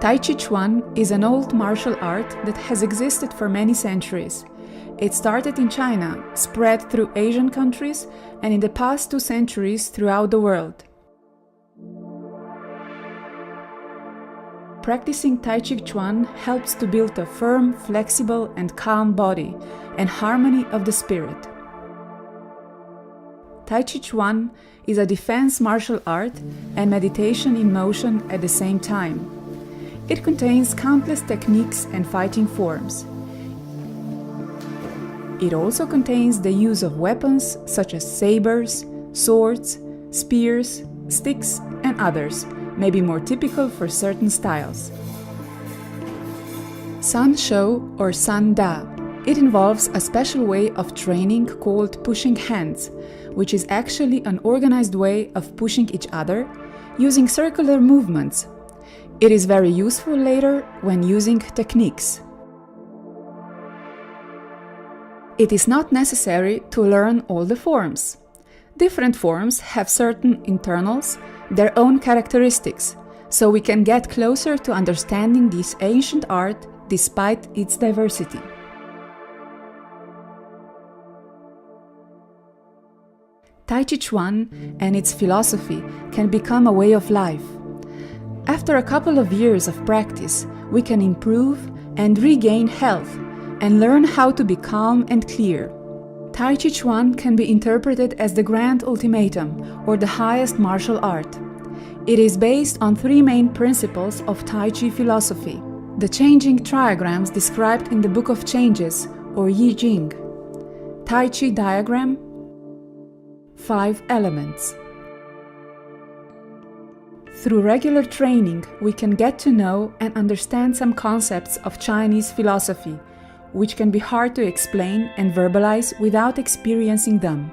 Tai Chi Chuan is an old martial art that has existed for many centuries. It started in China, spread through Asian countries, and in the past 2 centuries throughout the world. Practicing Tai Chi Chuan helps to build a firm, flexible, and calm body and harmony of the spirit. Tai Chi Chuan is a defense martial art and meditation in motion at the same time. It contains countless techniques and fighting forms. It also contains the use of weapons such as sabers, swords, spears, sticks, and others, maybe more typical for certain styles. San Shou or San Da. It involves a special way of training called pushing hands, which is actually an organized way of pushing each other using circular movements. It is very useful later when using techniques. It is not necessary to learn all the forms. Different forms have certain internals, their own characteristics, so we can get closer to understanding this ancient art despite its diversity. Tai Chi Chuan and its philosophy can become a way of life. After a couple of years of practice, we can improve and regain health and learn how to be calm and clear. Tai Chi Chuan can be interpreted as the grand ultimatum or the highest martial art. It is based on 3 main principles of Tai Chi philosophy. The changing triagrams described in the Book of Changes or Yi Jing. Tai Chi diagram. 5 elements. Through regular training, we can get to know and understand some concepts of Chinese philosophy, which can be hard to explain and verbalize without experiencing them.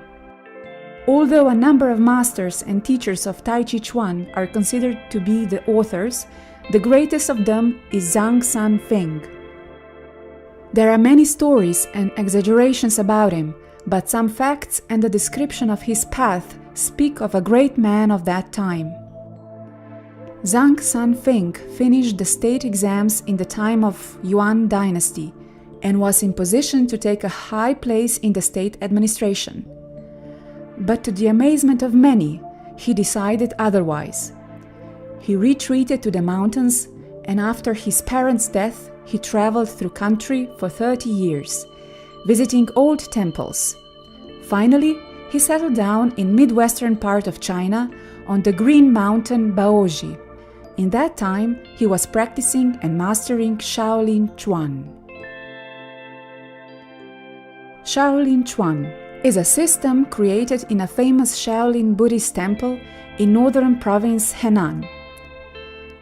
Although a number of masters and teachers of Tai Chi Chuan are considered to be the authors, the greatest of them is Zhang San Feng. There are many stories and exaggerations about him, but some facts and the description of his path speak of a great man of that time. Zhang San Feng finished the state exams in the time of Yuan dynasty and was in position to take a high place in the state administration. But to the amazement of many, he decided otherwise. He retreated to the mountains, and after his parents' death, he traveled through country for 30 years, visiting old temples. Finally, he settled down in midwestern part of China on the green mountain Baoji. In that time, he was practicing and mastering Shaolin Chuan. Shaolin Chuan is a system created in a famous Shaolin Buddhist temple in northern province Henan.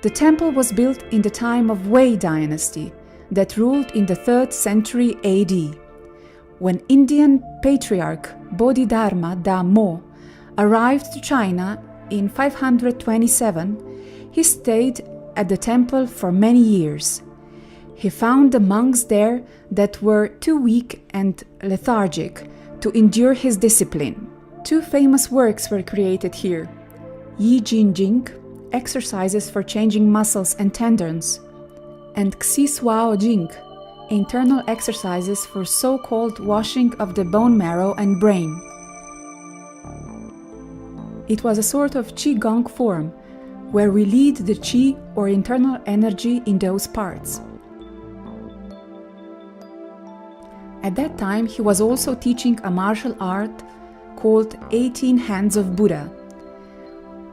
The temple was built in the time of Wei dynasty that ruled in the 3rd century AD. When Indian patriarch Bodhidharma Dhammo arrived to China in 527, he stayed at the temple for many years. He found the monks there that were too weak and lethargic to endure his discipline. 2 famous works were created here: Yi Jing, exercises for changing muscles and tendons, and Xi Suao Jing, internal exercises for so-called washing of the bone marrow and brain. It was a sort of Qigong form, where we lead the Qi or internal energy in those parts. At that time, he was also teaching a martial art called 18 Hands of Buddha.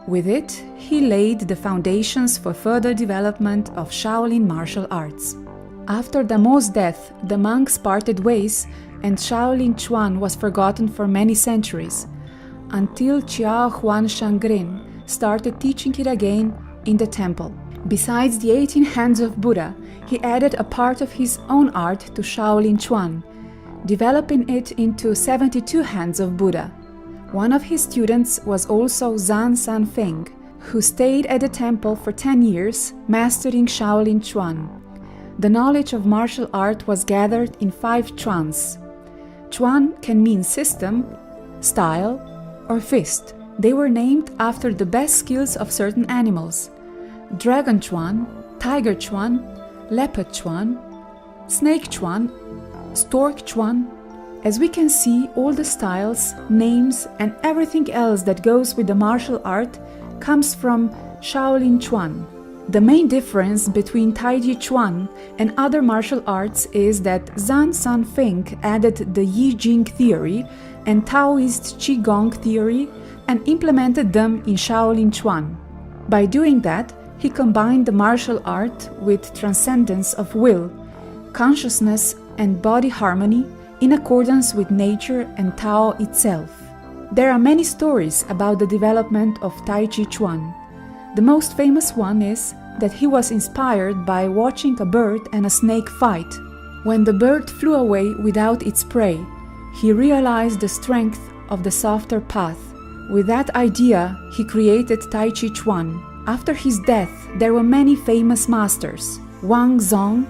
With it, he laid the foundations for further development of Shaolin martial arts. After Dhammo's death, the monks parted ways and Shaolin Chuan was forgotten for many centuries, until Chiao Huan Shangren started teaching it again in the temple. Besides the 18 Hands of Buddha, he added a part of his own art to Shaolin Chuan, developing it into 72 Hands of Buddha. One of his students was also Zhang San Feng, who stayed at the temple for 10 years, mastering Shaolin Chuan. The knowledge of martial art was gathered in 5 chuans. Chuan can mean system, style, or fist. They were named after the best skills of certain animals: Dragon Chuan, Tiger Chuan, Leopard Chuan, Snake Chuan, Stork Chuan. As we can see, all the styles, names, and everything else that goes with the martial art comes from Shaolin Chuan. The main difference between Tai Chi Chuan and other martial arts is that Zhan San Feng added the Yi Jing theory and Taoist Qigong theory and implemented them in Shaolin Chuan. By doing that, he combined the martial art with transcendence of will, consciousness, and body harmony in accordance with nature and Tao itself. There are many stories about the development of Tai Chi Chuan. The most famous one is that he was inspired by watching a bird and a snake fight. When the bird flew away without its prey, he realized the strength of the softer path. With that idea, he created Tai Chi Chuan. After his death, there were many famous masters: Wang Zong,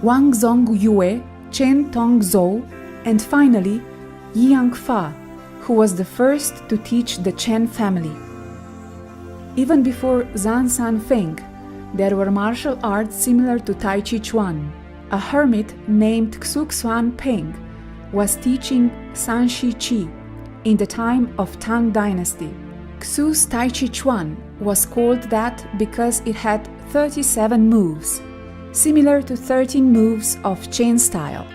Wang Zong Yue, Chen Tong Zhou, and finally Yang Fa, who was the first to teach the Chen family. Even before Zhan San Feng, there were martial arts similar to Tai Chi Chuan. A hermit named Xu Xuan Peng was teaching San Shi Chi in the time of Tang Dynasty. Xu's Tai Chi Chuan was called that because it had 37 moves, similar to 13 moves of Chen style.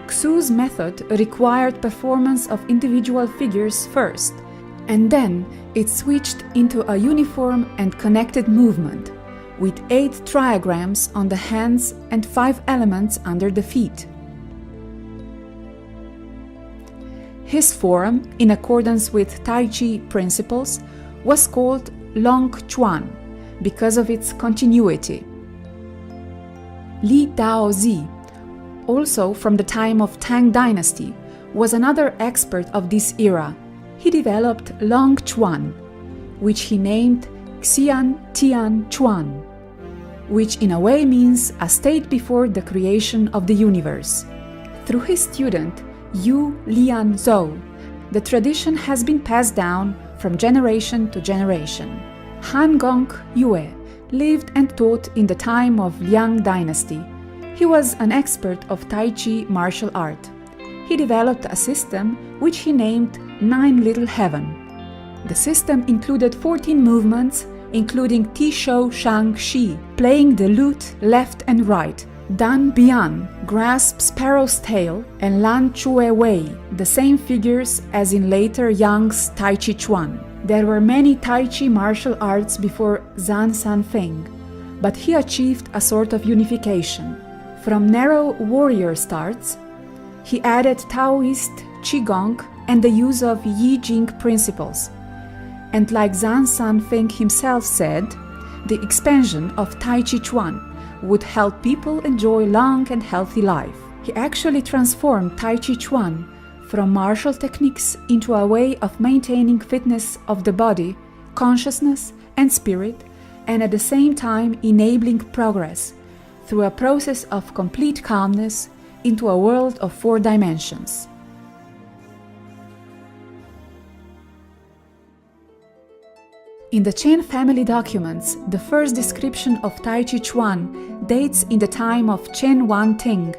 Xu's method required performance of individual figures first, and then it switched into a uniform and connected movement, with 8 trigrams on the hands and 5 elements under the feet. His form, in accordance with Tai Chi principles, was called Long Chuan because of its continuity. Li Daozi, also from the time of Tang Dynasty, was another expert of this era. He developed Long Chuan, which he named Xian Tian Chuan, which in a way means a state before the creation of the universe. Through his student, Yu Lian Zhou, the tradition has been passed down from generation to generation. Han Gong Yue lived and taught in the time of Liang Dynasty. He was an expert of Tai Chi martial art. He developed a system which he named 9 Little Heaven. The system included 14 movements, including Ti Shou Shang Shi, playing the lute left and right, Dan Bian grasped Sparrow's tail, and Lan Chue Wei, the same figures as in later Yang's Tai Chi Chuan. There were many Tai Chi martial arts before Zhan San Feng, but he achieved a sort of unification. From narrow warrior starts, he added Taoist Qigong and the use of Yi Jing principles. And like Zhan San Feng himself said, the expansion of Tai Chi Chuan would help people enjoy long and healthy life. He actually transformed Tai Chi Chuan from martial techniques into a way of maintaining fitness of the body, consciousness, and spirit, and at the same time enabling progress through a process of complete calmness into a world of 4 dimensions. In the Chen family documents, the first description of Tai Chi Chuan dates in the time of Chen Wanting,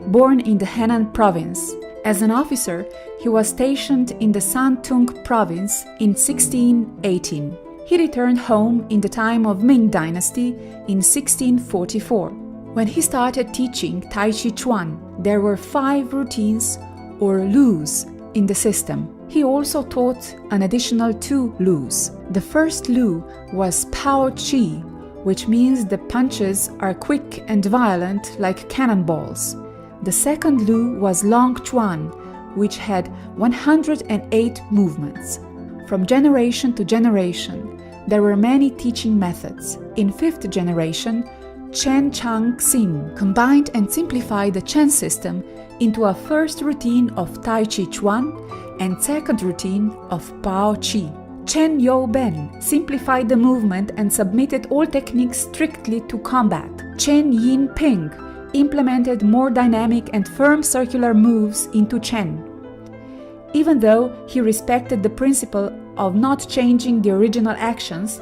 born in the Henan province. As an officer, he was stationed in the Santung province in 1618. He returned home in the time of Ming Dynasty in 1644. When he started teaching Tai Chi Chuan, there were 5 routines or lus in the system. He also taught an additional 2 lus. The first lu was Pao Chi, which means the punches are quick and violent like cannonballs. The second lu was Long Chuan, which had 108 movements. From generation to generation, there were many teaching methods. In 5th generation, Chen Chang Xin combined and simplified the Chen system into a first routine of Tai Chi Chuan and second routine of Pao Chi. Chen You Ben simplified the movement and submitted all techniques strictly to combat. Chen Yin Ping implemented more dynamic and firm circular moves into Chen. Even though he respected the principle of not changing the original actions,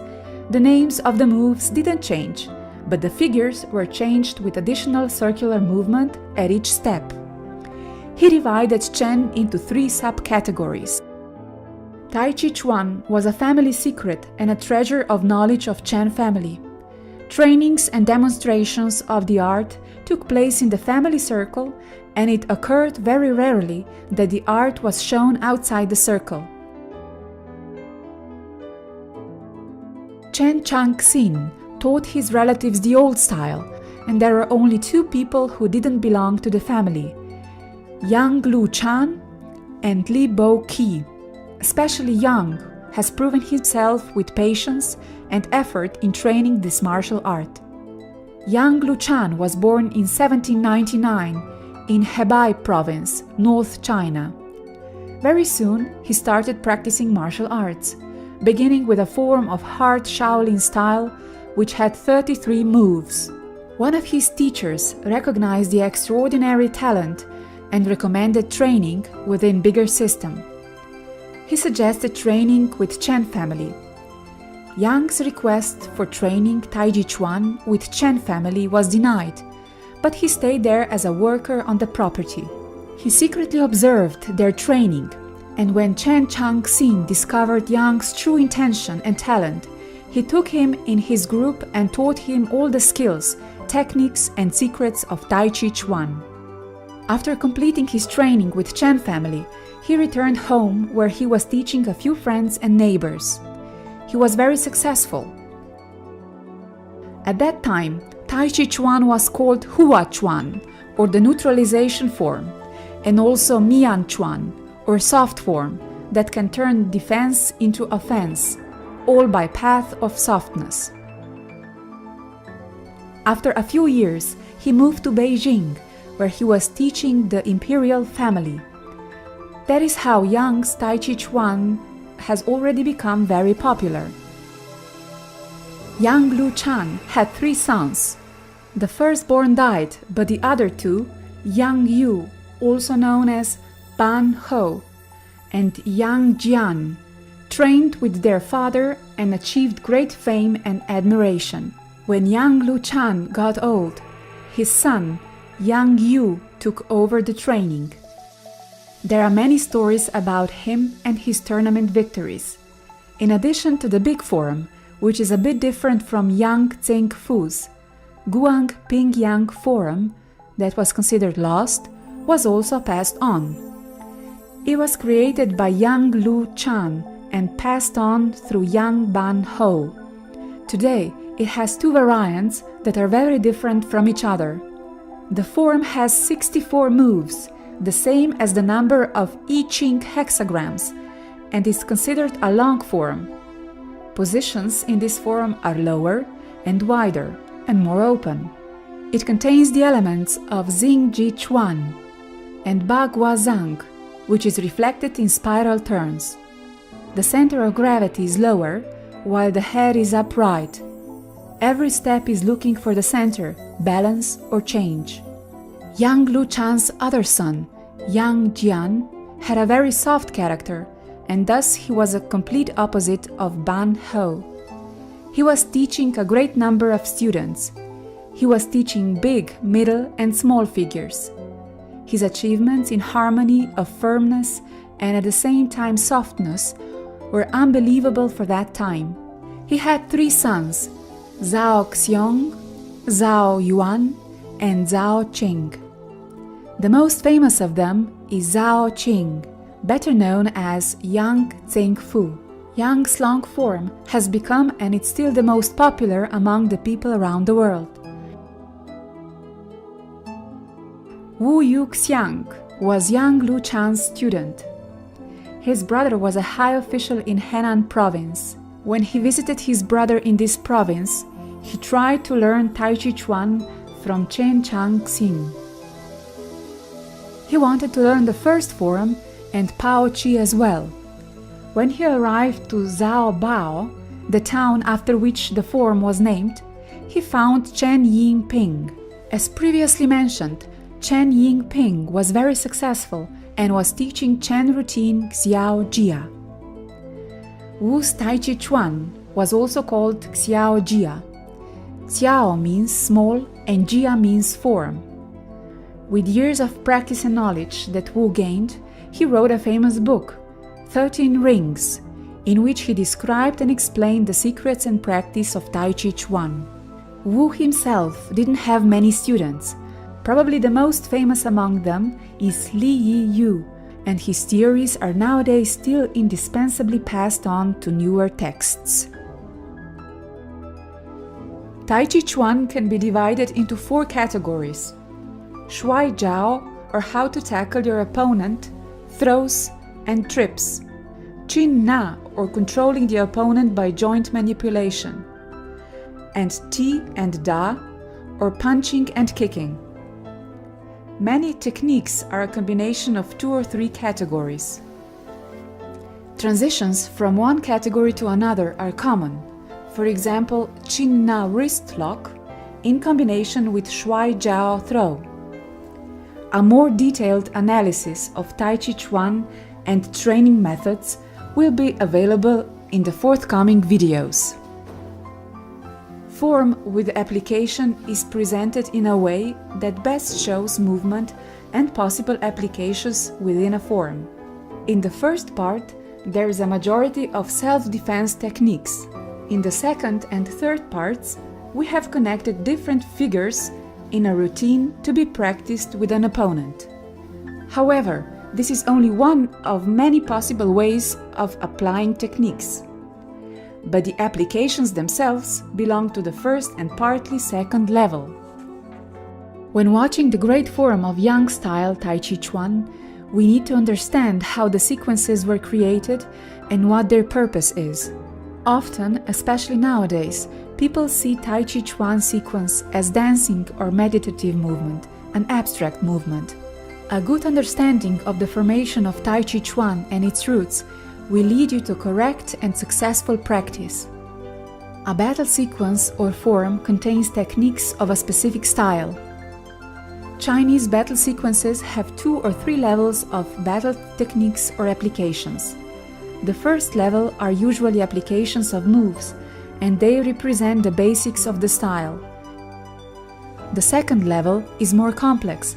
the names of the moves didn't change, but the figures were changed with additional circular movement at each step. He divided Chen into 3 subcategories. Tai Chi Chuan was a family secret and a treasure of knowledge of Chen family. Trainings and demonstrations of the art took place in the family circle, and it occurred very rarely that the art was shown outside the circle. Chen Changxin taught his relatives the old style, and there were only 2 people who didn't belong to the family: Yang Lu Chan and Li Bo Qi. Especially Yang has proven himself with patience and effort in training this martial art. Yang Luchan was born in 1799 in Hebei province, North China. Very soon he started practicing martial arts, beginning with a form of hard Shaolin style which had 33 moves. One of his teachers recognized the extraordinary talent and recommended training within bigger system. He suggested training with Chen family. Yang's request for training Tai Chi Chuan with Chen family was denied, but he stayed there as a worker on the property. He secretly observed their training, and when Chen Changxin discovered Yang's true intention and talent, he took him in his group and taught him all the skills, techniques, and secrets of Tai Chi Chuan. After completing his training with Chen family, he returned home where he was teaching a few friends and neighbors. He was very successful. At that time, Tai Chi Chuan was called Hua Chuan, or the neutralization form, and also Mian Chuan, or soft form, that can turn defense into offense, all by path of softness. After a few years, he moved to Beijing, where he was teaching the imperial family. That is how Yang's Tai Chi Chuan has already become very popular. Yang Lu Chan had 3 sons. The firstborn died, but the other 2, Yang Yu, also known as Ban Ho, and Yang Jian, trained with their father and achieved great fame and admiration. When Yang Lu Chan got old, his son, Yang Yu, took over the training. There are many stories about him and his tournament victories. In addition to the big form, which is a bit different from Yang Tsing Fu's, Guang Ping Yang form, that was considered lost, was also passed on. It was created by Yang Lu Chan and passed on through Yang Ban Ho. Today, it has 2 variants that are very different from each other. The form has 64 moves, the same as the number of I Ching hexagrams, and is considered a long form. Positions in this form are lower and wider and more open. It contains the elements of Xing Ji Chuan and Ba Gua Zhang, which is reflected in spiral turns. The center of gravity is lower, while the head is upright. Every step is looking for the center, balance, or change. Yang Lu Chan's other son, Yang Jian, had a very soft character, and thus he was a complete opposite of Ban Ho. He was teaching a great number of students. He was teaching big, middle, and small figures. His achievements in harmony of firmness and at the same time softness were unbelievable for that time. He had 3 sons, Zhao Xiong, Zhao Yuan, and Zhao Qing. The most famous of them is Zhao Qing, better known as Yang Tsing Fu. Yang's long form has become and it's still the most popular among the people around the world. Wu Yuxiang was Yang Lu Chan's student. His brother was a high official in Henan province. When he visited his brother in this province, he tried to learn Tai Chi Chuan from Chen Changxin. He wanted to learn the first form and Pao Chi as well. When he arrived to Zhao Bao, the town after which the form was named, he found Chen Yingping. As previously mentioned, Chen Yingping was very successful and was teaching Chen routine Xiao Jia. Wu's Tai Chi Chuan was also called Xiao Jia. Xiao means small and Jia means form. With years of practice and knowledge that Wu gained, he wrote a famous book, 13 Rings, in which he described and explained the secrets and practice of Tai Chi Chuan. Wu himself didn't have many students. Probably the most famous among them is Li Yi Yu, and his theories are nowadays still indispensably passed on to newer texts. Tai Chi Chuan can be divided into 4 categories: Shuai Jiao, or how to tackle your opponent, throws and trips; Qin Na, or controlling the opponent by joint manipulation; and Ti and Da, or punching and kicking. Many techniques are a combination of 2 or 3 categories. Transitions from one category to another are common. For example, Qin Na wrist lock in combination with Shuai Jiao throw. A more detailed analysis of Tai Chi Chuan and training methods will be available in the forthcoming videos. Form with application is presented in a way that best shows movement and possible applications within a form. In the first part, there is a majority of self-defense techniques. In the second and third parts, we have connected different figures in a routine to be practiced with an opponent. However, this is only one of many possible ways of applying techniques. But the applications themselves belong to the first and partly second level. When watching the great form of Yang-style Tai Chi Chuan, we need to understand how the sequences were created and what their purpose is. Often, especially nowadays, people see Tai Chi Chuan sequence as dancing or meditative movement, an abstract movement. A good understanding of the formation of Tai Chi Chuan and its roots will lead you to correct and successful practice. A battle sequence or form contains techniques of a specific style. Chinese battle sequences have 2 or 3 levels of battle techniques or applications. The first level are usually applications of moves, and they represent the basics of the style. The second level is more complex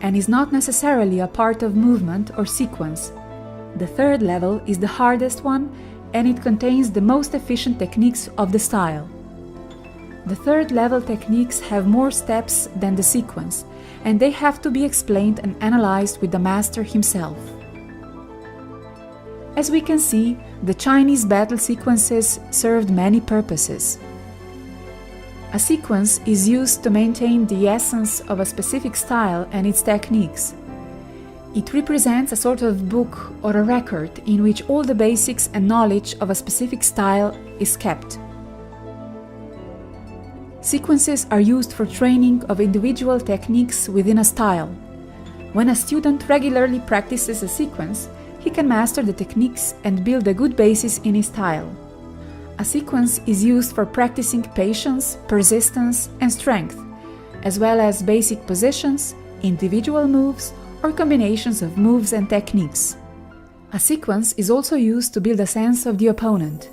and is not necessarily a part of movement or sequence. The third level is the hardest one, and it contains the most efficient techniques of the style. The third level techniques have more steps than the sequence, and they have to be explained and analyzed with the master himself. As we can see, the Chinese battle sequences served many purposes. A sequence is used to maintain the essence of a specific style and its techniques. It represents a sort of book or a record in which all the basics and knowledge of a specific style is kept. Sequences are used for training of individual techniques within a style. When a student regularly practices a sequence, he can master the techniques and build a good basis in his style. A sequence is used for practicing patience, persistence, and strength, as well as basic positions, individual moves, or combinations of moves and techniques. A sequence is also used to build a sense of the opponent.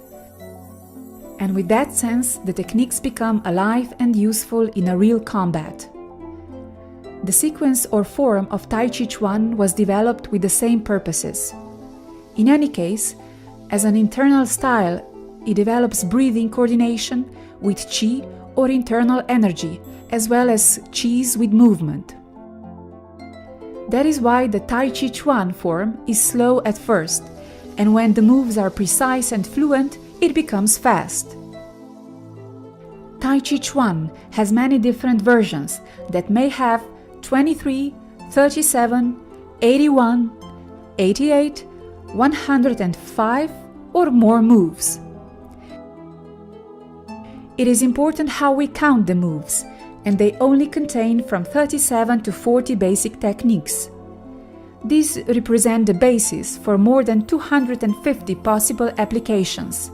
And with that sense, the techniques become alive and useful in a real combat. The sequence or form of Tai Chi Chuan was developed with the same purposes. In any case, as an internal style, it develops breathing coordination with Qi or internal energy, as well as Qis with movement. That is why the Tai Chi Chuan form is slow at first, and when the moves are precise and fluent, it becomes fast. Tai Chi Chuan has many different versions that may have 23, 37, 81, 88, 105 or more moves. It is important how we count the moves, and they only contain from 37 to 40 basic techniques. These represent the basis for more than 250 possible applications.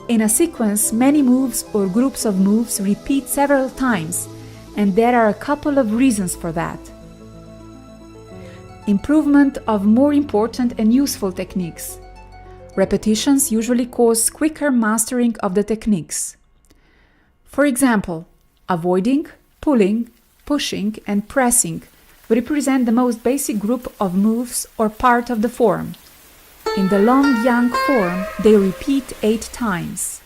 In a sequence, many moves or groups of moves repeat several times, and there are a couple of reasons for that. Improvement of more important and useful techniques. Repetitions usually cause quicker mastering of the techniques. For example, avoiding, pulling, pushing, and pressing represent the most basic group of moves or part of the form. In the long yang form, they repeat 8 times.